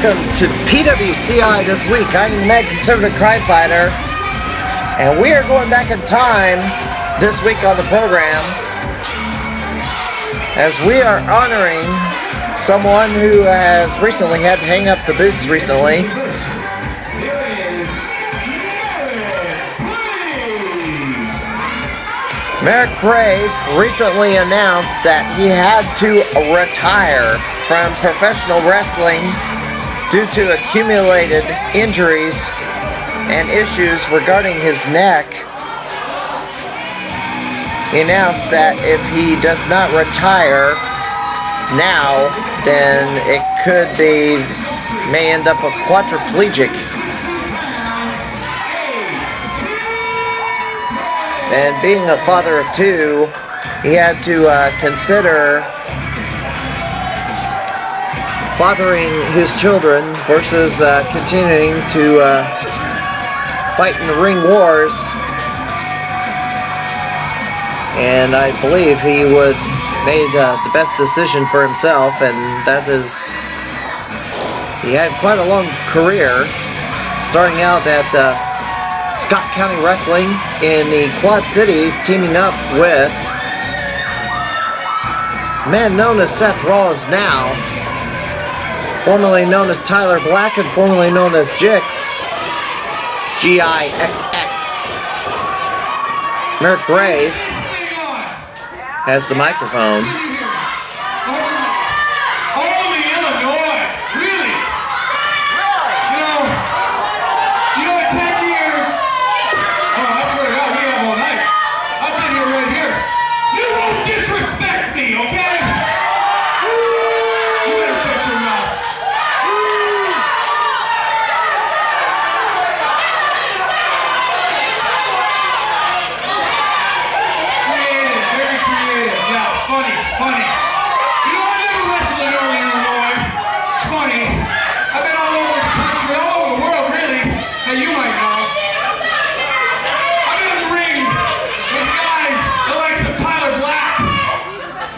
welcome to PWCI this week. I'm the Mad Conservative Crime Fighter, and we are going back in time this week on the program as we are honoring someone who has recently had to hang up the boots recently. Marek Brave recently announced that he had to retire from professional wrestling due to accumulated injuries and issues regarding his neck. He announced that if he does not retire now, then it may end up a quadriplegic. And being a father of two, he had to consider fathering his children versus continuing to fight in the ring wars. And I believe he made the best decision for himself, and that is, he had quite a long career, starting out at Scott County Wrestling in the Quad Cities, teaming up with a man known as Seth Rollins now, formerly known as Tyler Black and formerly known as Jix, G-I-X-X. Marek Brave has the microphone. Funny. You know, I've never wrestled in early Illinois. It's funny. I've been all over the country, all over the world, really. Hey, you might know. I've been in the ring with guys the likes of Tyler Black.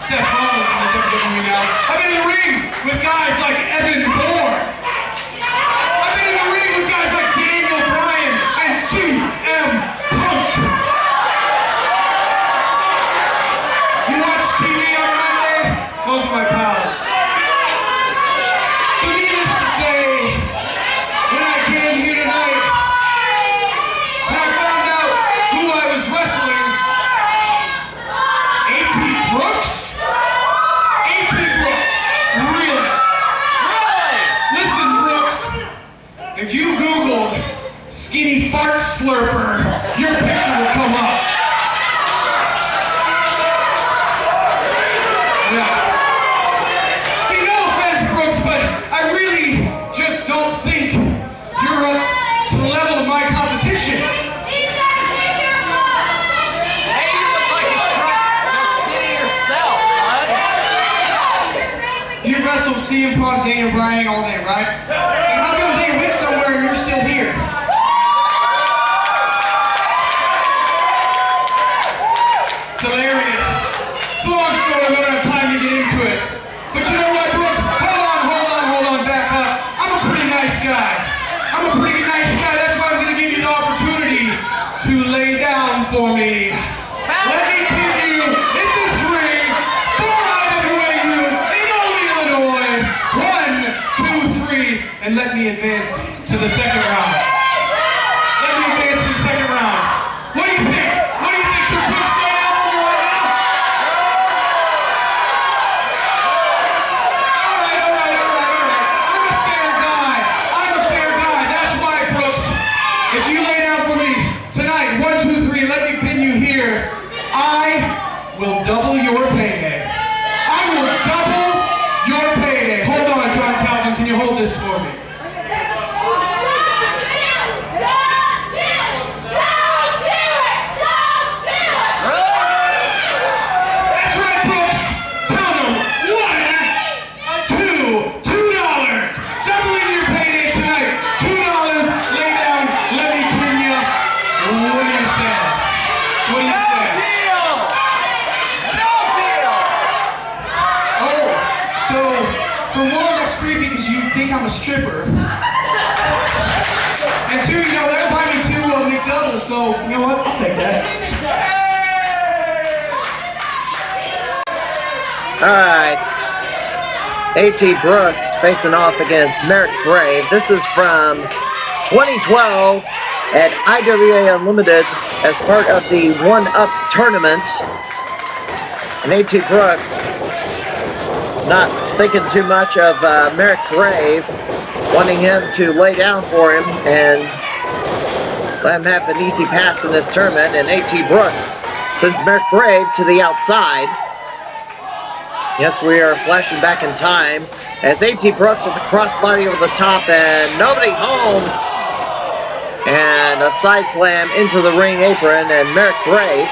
Seth Rollins in the WWE now. I've been in the ring with guys like Evan Bourne. I've been in the ring with guys like Daniel Bryan and CM Punk. You watch TV on Monday? Those are my pals. So needless to say, when I came here tonight, and I found out who I was wrestling, A.T. Brooks? A.T. Brooks. Really? Listen, Brooks, if you Googled skinny fart slurper, your picture will come up. See, no offense, Brooks, but I really just don't think you're up to the level of my competition. Hey, you look like a truck. Just skinny yourself, bud. You wrestled CM Punk, Daniel Bryan all day, right? And how come they went somewhere and you're still here? It's hilarious. It's a long story, I don't have time to get into it. But you know what, Brooks? Hold on, back up. I'm a pretty nice guy. That's why I'm going to give you the opportunity to lay down for me. Let me give you, in this ring, for IWAU, in only Illinois, 1, 2, 3, and let me advance to the second round. What do you think? Should Brooks lay down for me right now? All right. I'm a fair guy. That's why, Brooks, if you lay down for me tonight, 1, 2, 3, let me pin you here, I will double your payday. Hold on, John Calvin, can you hold this for me? I'm a stripper. And soon, you know, they'll buy me 2 McDoubles, so, you know what? I'll take that. Alright. A.T. Brooks facing off against Marek Brave. This is from 2012 at IWA Unlimited as part of the 1-Up tournament. And A.T. Brooks not thinking too much of Marek Brave, wanting him to lay down for him and let him have an easy pass in this tournament. And A.T. Brooks sends Marek Brave to the outside. Yes, we are flashing back in time as A.T. Brooks with the crossbody over the top and nobody home. And a side slam into the ring apron, and Marek Brave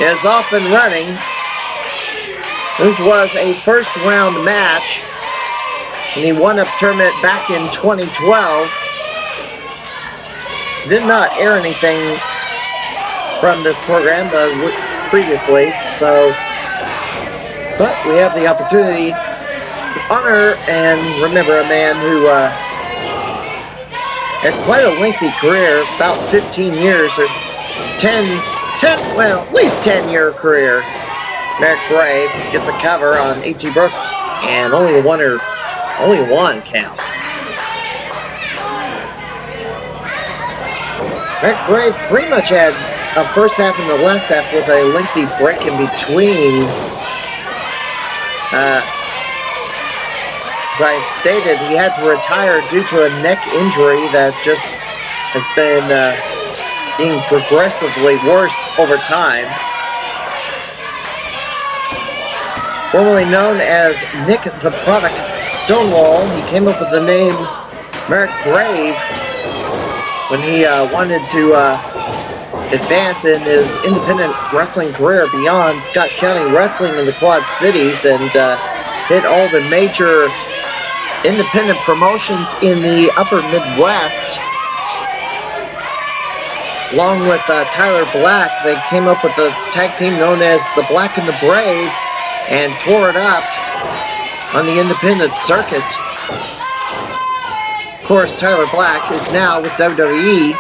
is off and running. This was a first round match in the 1-Up tournament back in 2012. Did not air anything from this program previously, so. But we have the opportunity to honor and remember a man who had quite a lengthy career, about 15 years or well, at least 10-year career. Marek Brave gets a cover on A.T. Brooks and only one count. Marek Brave pretty much had a first half and the last half with a lengthy break in between. As I stated, he had to retire due to a neck injury that just has been being progressively worse over time. Formerly known as Nick the Product Stonewall, he came up with the name Marek Brave when he wanted to advance in his independent wrestling career beyond Scott County Wrestling in the Quad Cities and hit all the major independent promotions in the upper Midwest. Along with Tyler Black, they came up with a tag team known as the Black and the Brave and tore it up on the independent circuit. Of course, Tyler Black is now with WWE.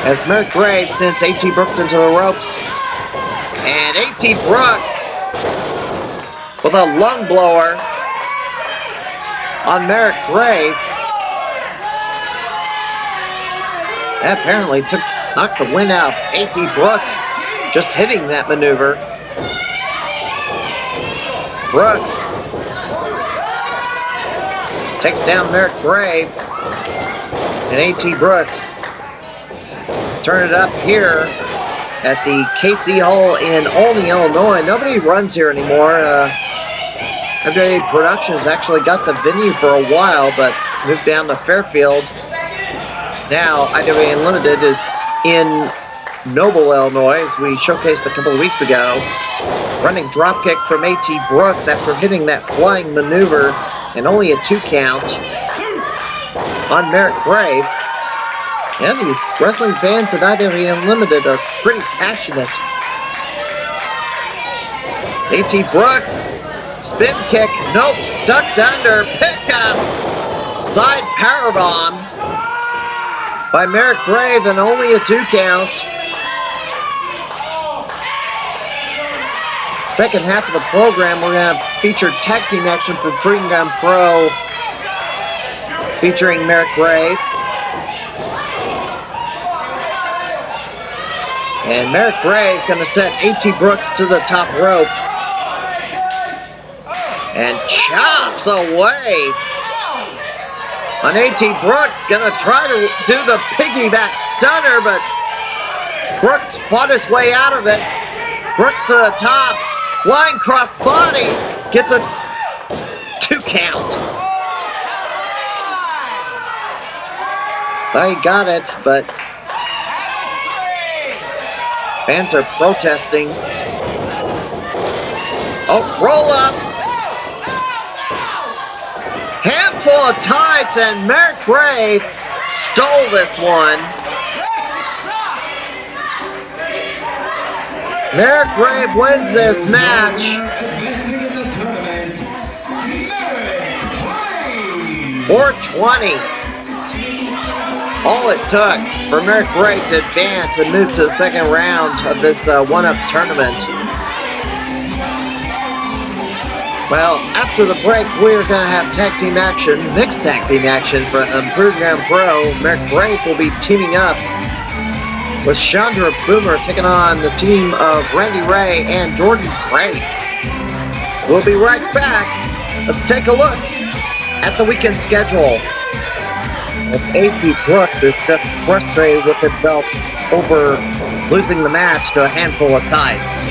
As Marek Brave sends A.T. Brooks into the ropes. And A.T. Brooks with a lung blower on Marek Brave. That apparently knocked the wind out of A.T. Brooks just hitting that maneuver. Brooks takes down Marek Brave. And A.T. Brooks turn it up here at the KC Hall in Olney, Illinois. Nobody runs here anymore. WWE Productions actually got the venue for a while, but moved down to Fairfield. Now, IWA Unlimited is in Noble, Illinois, as we showcased a couple of weeks ago. Running dropkick from A.T. Brooks after hitting that flying maneuver, and only a 2 count on Marek Brave. And the wrestling fans at IWA Unlimited are pretty passionate. A.T. Brooks, spin kick, nope, ducked under, pick up, side powerbomb by Marek Brave, and only a 2 count. Second half of the program, we're going to feature tag team action for Freedom Pro, featuring Marek Brave. And Marek Brave going to set A.T. Brooks to the top rope. And chops away on A.T. Brooks. Going to try to do the piggyback stunner, but Brooks fought his way out of it. Brooks to the top. Flying cross body. Gets a 2 count. Well, he got it, but fans are protesting. Oh, roll up. Handful of tights, and Marek Brave stole this one. Marek Brave wins this match. Advancing in the tournament, Marek Brave. 420. All it took for Marek Brave to advance and move to the second round of this one-up tournament. Well, after the break, we're going to have tag team action, mixed tag team action for Program Pro. Marek Brave will be teaming up with Shodra Boomer, taking on the team of Randy Ray and Jordynne Grace. We'll be right back. Let's take a look at the weekend schedule. As A.T. Brooks is just frustrated with himself over losing the match to a handful of ties.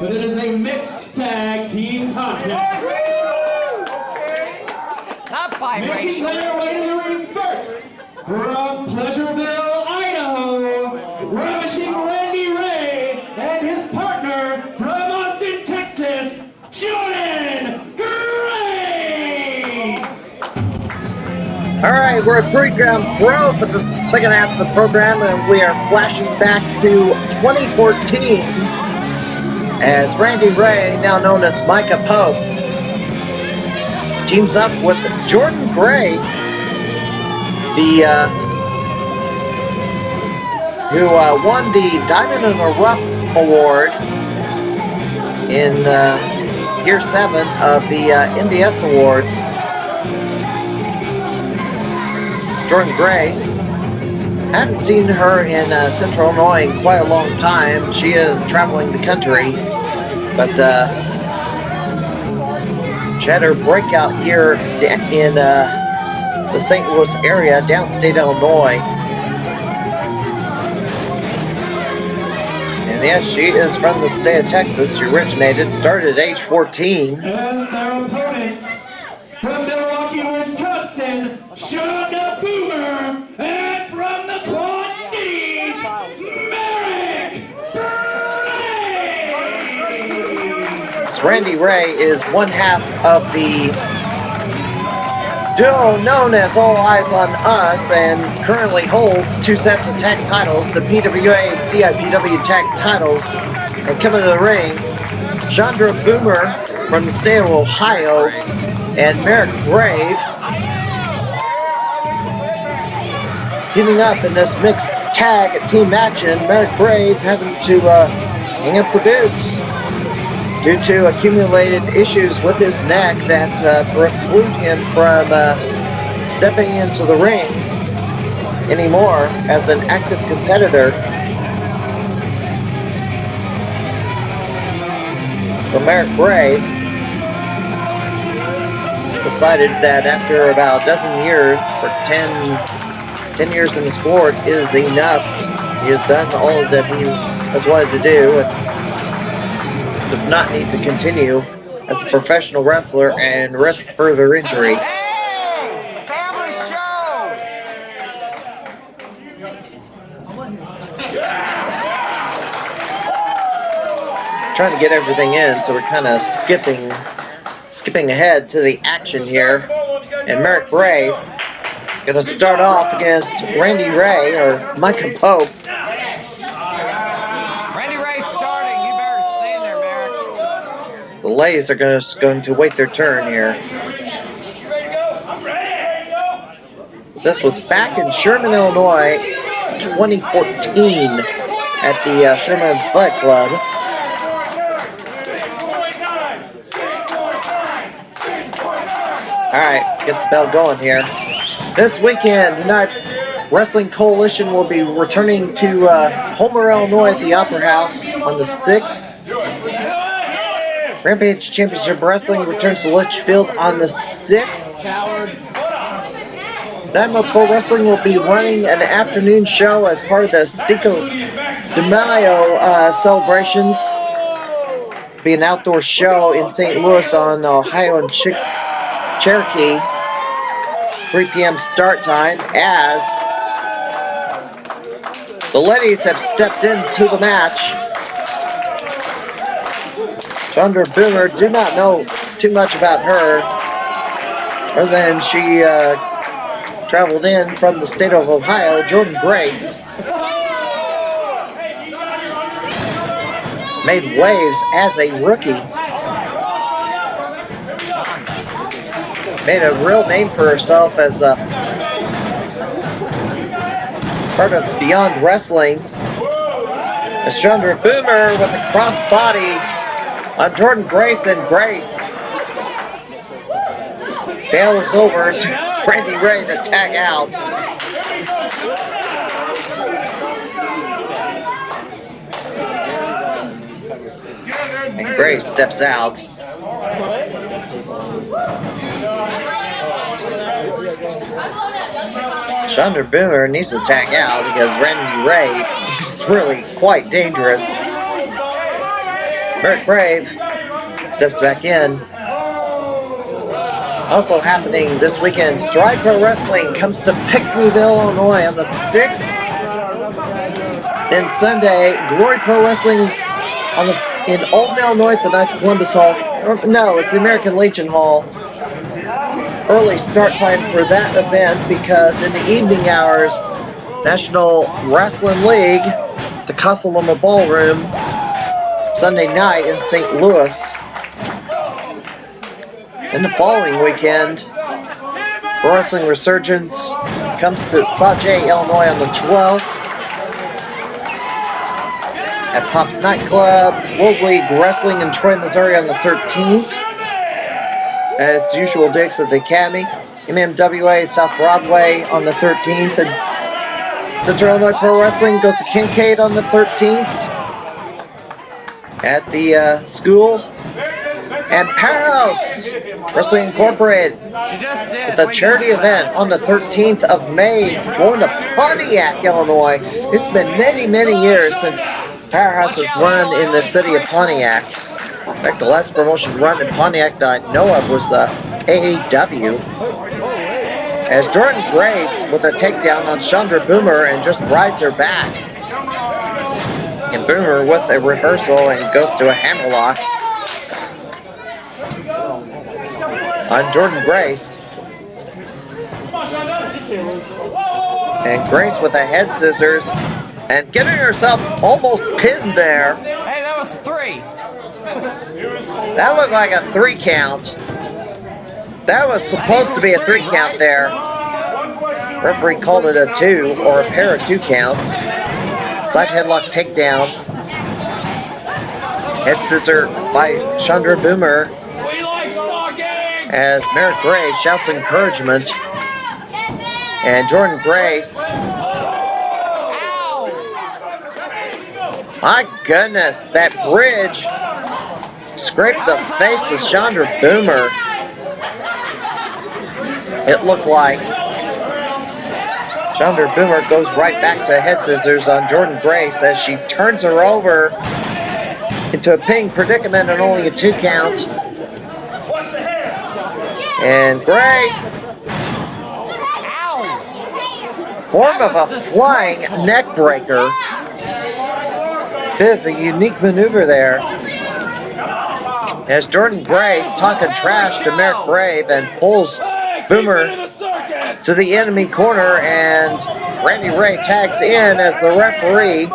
But it is a mixed tag team contest. Not Making biracial. their way to the ring first, from Pleasureville, Idaho, ravishing Randy Ray and his partner from Austin, Texas, Jordynne Grace. All right, we're at Program Pro for the second half of the program, and we are flashing back to 2014 as Randy Ray, now known as Micah Pope, teams up with Jordynne Grace, who won the Diamond in the Rough Award in Year 7 of the MBS Awards. Jordynne Grace, I haven't seen her in Central Illinois in quite a long time. She is traveling the country, but she had her breakout year in the St. Louis area, downstate Illinois. And yes, she is from the state of Texas. She started at age 14. And their opponents from Milwaukee, Wisconsin, Shodra Boomer, and from the Quad Cities, Marek Brave. Randy Ray is one half of the duo known as All Eyes on Us and currently holds two sets of tag titles, the PWA and CIPW tag titles. And coming to the ring, Shodra Boomer from the state of Ohio and Marek Brave teaming up in this mixed tag team action. Marek Brave having to hang up the boots due to accumulated issues with his neck that preclude him from stepping into the ring anymore as an active competitor. So Marek Brave decided that after about a dozen years, or 10 years in the sport is enough. He has done all that he has wanted to do and does not need to continue as a professional wrestler and risk further injury. Hey! Family show! Trying to get everything in, so we're kind of skipping ahead to the action here. And Marek Brave going to start off against Randy Ray, or Micah Pope. Randy Ray's starting. You better stand there, Marek. The ladies are going to wait their turn here. This was back in Sherman, Illinois, 2014 at the Sherman Athletic Club. Alright, get the bell going here. This weekend, United Wrestling Coalition will be returning to Homer, Illinois at the Opera House on the 6th. Rampage Championship Wrestling returns to Litchfield on the 6th. Dynamo Pro Wrestling will be running an afternoon show as part of the Cinco de Mayo celebrations. It'll be an outdoor show in St. Louis on Ohio and Cherokee. 3 p.m. start time as the ladies have stepped into the match. Shodra Boomer, do not know too much about her, other than she traveled in from the state of Ohio. Jordynne Grace made waves as a rookie. Made a real name for herself as a part of Beyond Wrestling. As Shodra Boomer with a cross body on Jordynne Grace, and Grace bails over to Randy Ray to tag out. And Grace steps out. Shodra Boomer needs to tag out because Randy Ray is really quite dangerous. Marek Brave steps back in. Also happening this weekend, Stride Pro Wrestling comes to Pinckneyville, Illinois on the 6th. Then Sunday, Glory Pro Wrestling in Alton, Illinois at the Knights of Columbus Hall. No, it's the American Legion Hall. Early start time for that event because in the evening hours, National Wrestling League, the Casa Loma Ballroom, Sunday night in St. Louis. In the following weekend, Pro Wrestling Resurgence comes to Sauget, Illinois on the 12th. At Pop's Nightclub, World League Wrestling in Troy, Missouri on the 13th. At its usual digs at the Academy. MMWA South Broadway on the 13th. And Central Illinois Pro Wrestling goes to Kincaid on the 13th. At the school. And Powerhouse Wrestling Incorporated with a charity event on the 13th of May going to Pontiac, Illinois. It's been many, many years since Powerhouse has run in the city of Pontiac. In fact, the last promotion run in Pontiac that I know of was AAW. As Jordynne Grace with a takedown on Shodra Boomer and just rides her back. And Boomer with a reversal and goes to a hammerlock on Jordynne Grace. And Grace with a head scissors and getting herself almost pinned there. Hey, that was 3. That looked like a 3 count. That was supposed to be a 3 count there. Referee called it a 2 or a pair of 2 counts. Side headlock takedown. Head scissor by Shodra Boomer. As Marek Brave shouts encouragement. And Jordynne Grace. My goodness, that bridge scraped the face of Shodra Boomer. It looked like. Shodra Boomer goes right back to head scissors on Jordynne Grace as she turns her over into a pinning predicament and only a 2 count. And Grace, form of a flying neck breaker. Bit of a unique maneuver there. As Jordynne Grace talking trash to Marek Brave and pulls Boomer to the enemy corner, and Randy Ray tags in as the referee.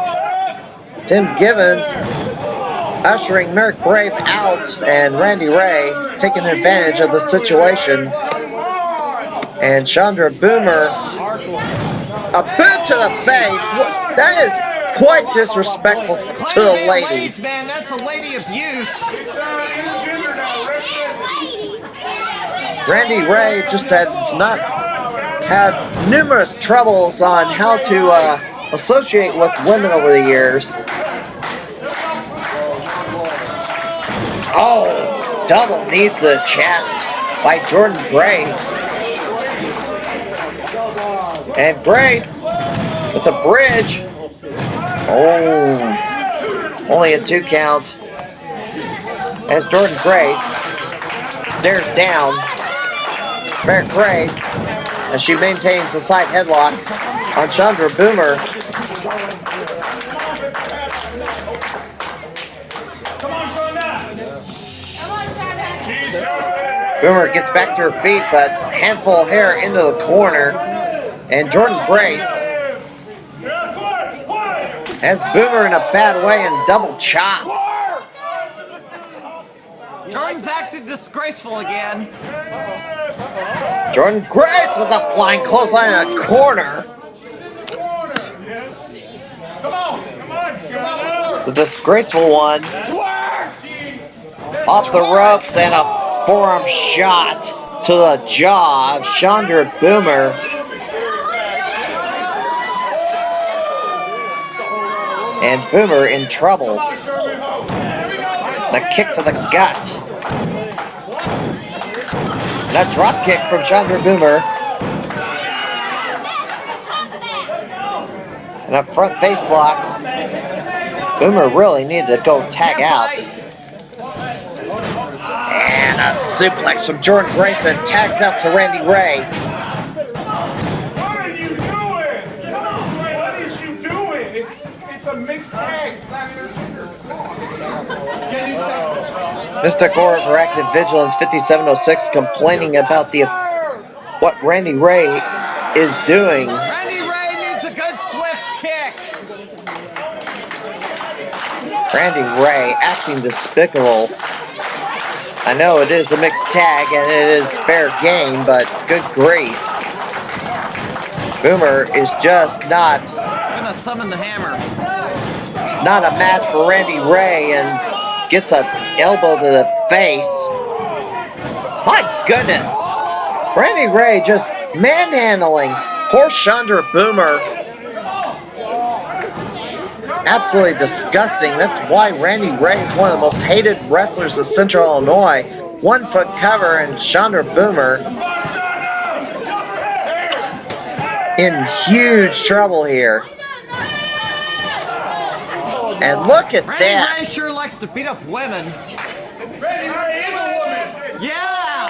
Tim Givens ushering Marek Brave out, and Randy Ray taking advantage of the situation. And Shodra Boomer, a boot to the face. That is quite disrespectful to the lady. Man, that's a lady abuse. Randy Ray just had numerous troubles on how to associate with women over the years. Oh, double knees to the chest by Jordynne Grace. And Grace with a bridge. Oh, only a 2 count. As Jordynne Grace stares down Marek Brave as she maintains a side headlock on Shodra Boomer. Boomer gets back to her feet, but handful of hair into the corner. And Jordynne Grace has Boomer in a bad way and double chop. Jordynne's acting disgraceful again. Jordynne Grace with a flying clothesline in the corner. The disgraceful one. Off the ropes and a forearm shot to the jaw of Shodra Boomer. And Boomer in trouble. The kick to the gut. And a drop kick from Shodra Boomer. And a front face lock. Boomer really needed to go tag out. And a suplex from Jordynne Grace and tags out to Randy Ray. What are you doing? What is you doing? It's a mixed tag. It's not intergender. Mystic Aura for Active Vigilance 5706 complaining about what Randy Ray is doing. Randy Ray needs a good swift kick. Randy Ray acting despicable. I know it is a mixed tag and it is fair game, but good grief. Boomer is just not Gonna summon the hammer. It's not a match for Randy Ray and gets an elbow to the face. My goodness. Randy Ray just manhandling poor Shodra Boomer. Absolutely disgusting. That's why Randy Ray is one of the most hated wrestlers of Central Illinois. 1 foot cover and Shodra Boomer in huge trouble here. And look at Randy Ray this. sure likes to beat up women. Randy Ray is a woman. Yeah!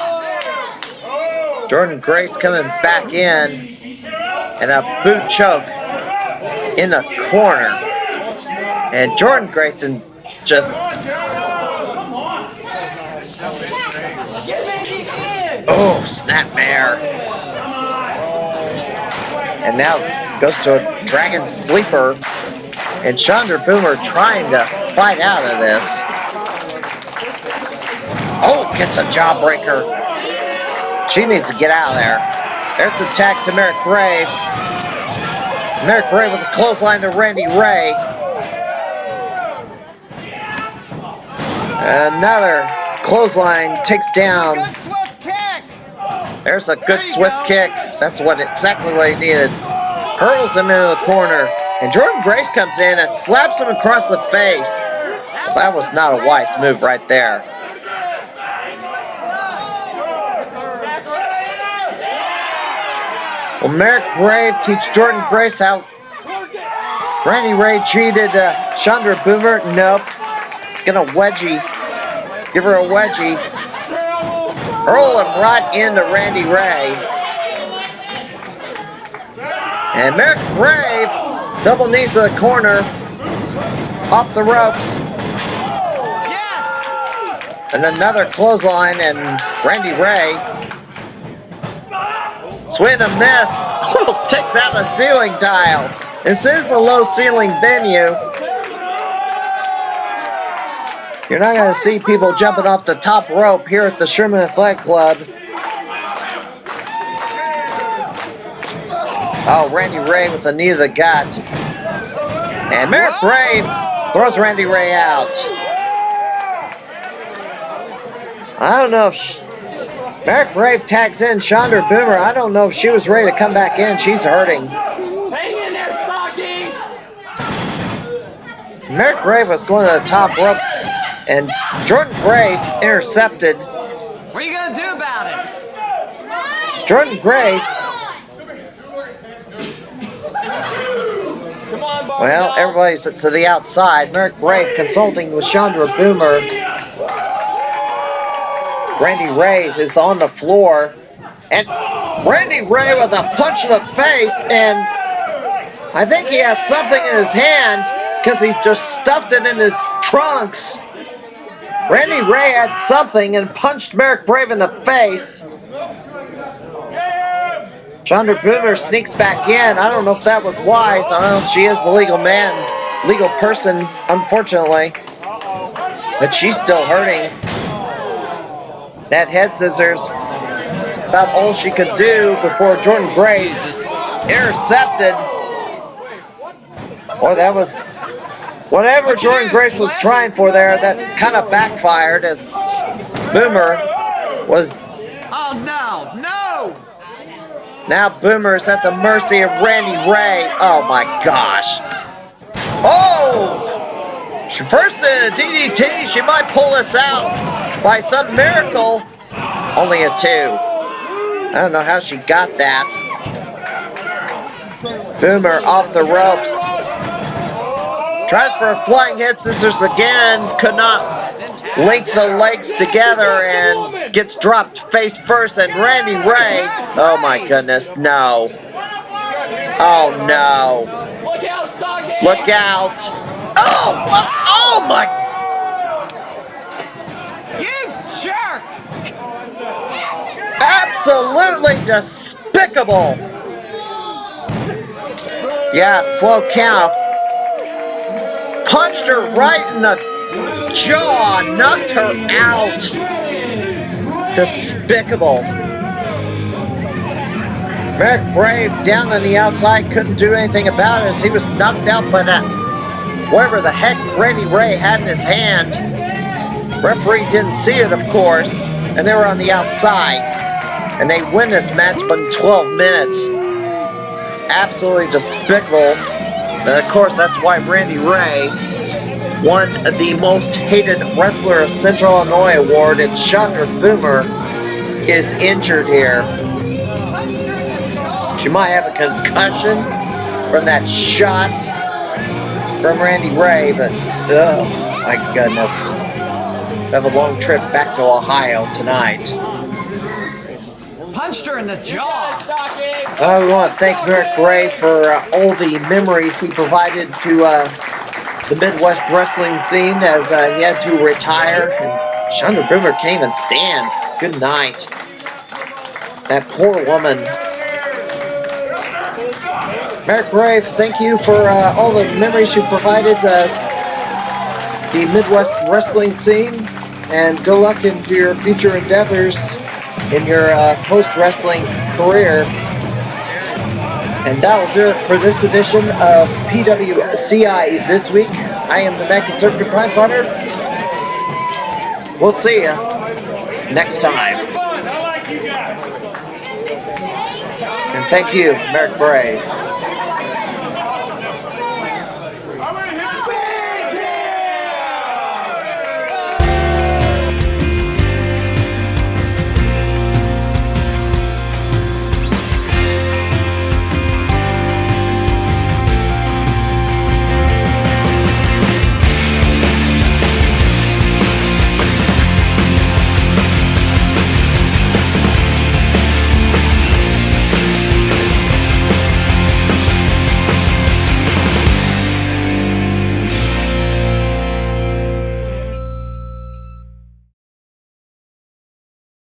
Jordynne Grace coming back in and a boot choke in the corner. And Jordynne Grace just oh, snapmare. And now goes to a dragon sleeper. And Shodra Boomer trying to fight out of this. Oh, gets a jawbreaker. She needs to get out of there. There's the tag to Marek Brave. Marek Brave with a clothesline to Randy Ray. Another clothesline takes down. Good swift kick. There's a good swift kick. That's exactly what he needed. Hurls him into the corner. And Jordynne Grace comes in and slaps him across the face. Well, that was not a wise move right there. Well, Marek Brave teach Jordynne Grace how Randy Ray cheated Shodra Boomer. Nope. It's gonna wedgie. Give her a wedgie. Hurl him right into Randy Ray. And Marek Brave double knees to the corner. Off the ropes. Yes! And another clothesline and Randy Ray. Swing and miss. Almost takes out a ceiling tile. This is a low ceiling venue. You're not going to see people jumping off the top rope here at the Sherman Athletic Club. Oh, Randy Ray with a knee to the gut. And Marek Brave throws Randy Ray out. I don't know if Marek Brave tags in Shodra Boomer. I don't know if she was ready to come back in. She's hurting. Hang in there, Stockings! Marek Brave was going to the top rope, and Jordynne Grace intercepted. What are you gonna do about it? Jordynne Grace. Come on, Barbie. Well, everybody's to the outside. Marek Brave consulting with Shodra Boomer. Randy Ray is on the floor. And Randy Ray with a punch to the face. And I think he had something in his hand because he just stuffed it in his trunks. Randy Ray had something and punched Marek Brave in the face. Shodra Boomer sneaks back in. I don't know if that was wise. I don't know if she is the legal person, unfortunately. But she's still hurting. That head scissors, it's about all she could do before Jordynne Grace intercepted. Or that was whatever Jordynne Grace was trying for there, that kind of backfired as Boomer was. Oh, no, no! Now Boomer's at the mercy of Randy Ray. Oh my gosh. Oh! She first did a DDT. She might pull this out by some miracle. Only a 2. I don't know how she got that. Boomer off the ropes. Tries for a flying head scissors again. Could not link the legs together and gets dropped face first. And Randy Ray. Oh my goodness. No. Oh no. Look out, Stockings! Look out. Oh, oh my. You jerk! Absolutely despicable. Yeah, slow count. Punched her right in the jaw, knocked her out. Despicable. Marek Brave down on the outside, couldn't do anything about it as he was knocked out by that, whatever the heck Randy Ray had in his hand. Referee didn't see it, of course, and they were on the outside. And they win this match in 12 minutes. Absolutely despicable. And of course, that's why Randy Ray won the most hated wrestler of Central Illinois award, and Shodra Boomer is injured here. She might have a concussion from that shot from Randy Ray, but oh my goodness. We have a long trip back to Ohio tonight. Punched her in the jaw! Stockings! We want to thank Marek Brave for all the memories he provided to the Midwest wrestling scene as he had to retire. And Shodra Boomer can't even stand. Good night. That poor woman. Marek Brave, thank you for all the memories you provided the Midwest wrestling scene, and good luck in your future endeavors in your post-wrestling career. And that will do it for this edition of PWCI this week. I am the Mad Conservative Prime Potter. We'll see you next time. And thank you, Marek Brave.